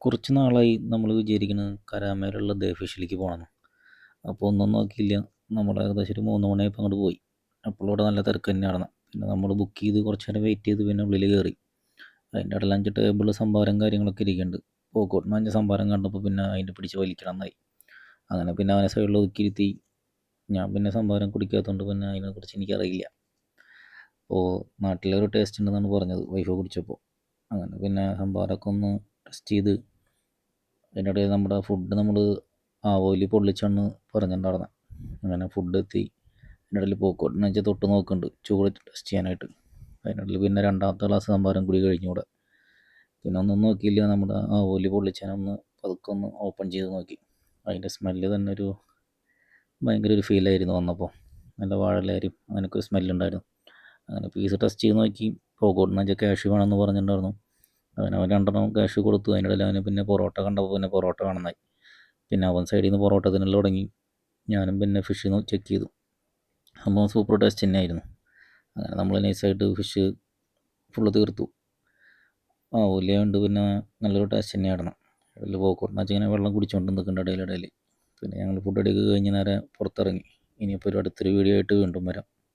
കുറച്ച് നാളായി നമ്മൾ വിചാരിക്കുന്നത് കരാമേലുള്ള ദേ ഫിഷിലേക്ക് പോകണമെന്ന്. അപ്പോൾ ഒന്നും നോക്കിയില്ല, നമ്മൾ ഏകദേശം ഒരു 3 മണിയായപ്പോൾ അങ്ങോട്ട് പോയി. അപ്പോൾ ഇവിടെ നല്ല തിരക്ക് തന്നെയാണ്. പിന്നെ നമ്മൾ ബുക്ക് ചെയ്ത് കുറച്ച് നേരം വെയിറ്റ് ചെയ്ത് പിന്നെ ഉള്ളിൽ കയറി. അതിൻ്റെ ഇടയിൽ 5 ടേബിൾ സംഭാരം കാര്യങ്ങളൊക്കെ ഇരിക്കുന്നുണ്ട്. പോക്കോട്ടിന് 5 സംഭാരം കണ്ടപ്പോൾ പിന്നെ അതിൻ്റെ പിടിച്ച് വലിക്കണം എന്നായി. അങ്ങനെ പിന്നെ അവനെ സൈഡിൽ ഒതുക്കിയിരുത്തി. ഞാൻ പിന്നെ സംഭാരം കുടിക്കാത്തതുകൊണ്ട് പിന്നെ അതിനെക്കുറിച്ച് എനിക്കറിയില്ല. അപ്പോൾ നാട്ടിലെ ഒരു ടേസ്റ്റ് ഉണ്ടെന്നാണ് പറഞ്ഞത് വൈഫ് കുടിച്ചപ്പോൾ. അങ്ങനെ പിന്നെ സംഭാരമൊക്കെ ഒന്ന് ടെസ്റ്റ് ചെയ്ത് അതിൻ്റെ ഇടയിൽ നമ്മുടെ ഫുഡ് നമ്മൾ ആവോലി പൊള്ളിച്ചാണ് പറഞ്ഞിട്ടുണ്ടായിരുന്നത്. അങ്ങനെ ഫുഡ് എത്തി. അതിൻ്റെ ഇടയിൽ പോക്കോട്ടിന് വെച്ചാൽ തൊട്ട് നോക്കുന്നുണ്ട് ചൂട് ടെസ്റ്റ് ചെയ്യാനായിട്ട്. അതിനിടയിൽ പിന്നെ രണ്ടാമത്തെ ഗ്ലാസ് സംഭാരം കൂടി കഴിഞ്ഞൂടെ. പിന്നെ ഒന്നും നോക്കിയില്ല, നമ്മുടെ ആവോലി പൊള്ളിച്ചാനൊന്ന് പതുക്കെ ഒന്ന് ഓപ്പൺ ചെയ്ത് നോക്കി. അതിൻ്റെ സ്മെല്ല് തന്നെ ഒരു ഭയങ്കര ഒരു ഫീലായിരുന്നു വന്നപ്പോൾ. നല്ല വാഴലരും അങ്ങനെയൊക്കെ ഒരു സ്മെല്ലുണ്ടായിരുന്നു. അങ്ങനെ പീസ് ടെസ്റ്റ് ചെയ്ത് നോക്കി. പോക്കോട്ടിന് വെച്ചാൽ ക്യാഷ് വേണമെന്ന് പറഞ്ഞിട്ടുണ്ടായിരുന്നു. അവൻ 2 ക്യാഷ് കൊടുത്തു. അതിനിടയിൽ അവന് പിന്നെ പൊറോട്ട കണ്ടപ്പോൾ പിന്നെ പൊറോട്ട വേണമെന്നായി. പിന്നെ അവൻ സൈഡിൽ നിന്ന് പൊറോട്ട തിന്നൽ തുടങ്ങി. ഞാനും പിന്നെ ഫിഷ് ചെക്ക് ചെയ്തു. സംഭവം സൂപ്പർ ടേസ്റ്റ് തന്നെയായിരുന്നു. അങ്ങനെ നമ്മൾ നൈസായിട്ട് ഫിഷ് ഫുള്ള് തീർത്തു. വലിയുണ്ട് പിന്നെ നല്ലൊരു ടേസ്റ്റ് തന്നെയായിരുന്നു. അതിൽ പോക്കോട്ടിന് വെച്ചാൽ ഇങ്ങനെ വെള്ളം കുടിച്ചുകൊണ്ട് നിൽക്കുന്നുണ്ട് ഇടയിലിടയിൽ. പിന്നെ ഞങ്ങൾ ഫുഡ് അടിയൊക്കെ കഴിഞ്ഞ് നേരെ പുറത്തിറങ്ങി. ഇനിയിപ്പോൾ ഒരു അടുത്തൊരു വീഡിയോ ആയിട്ട് വീണ്ടും വരാം.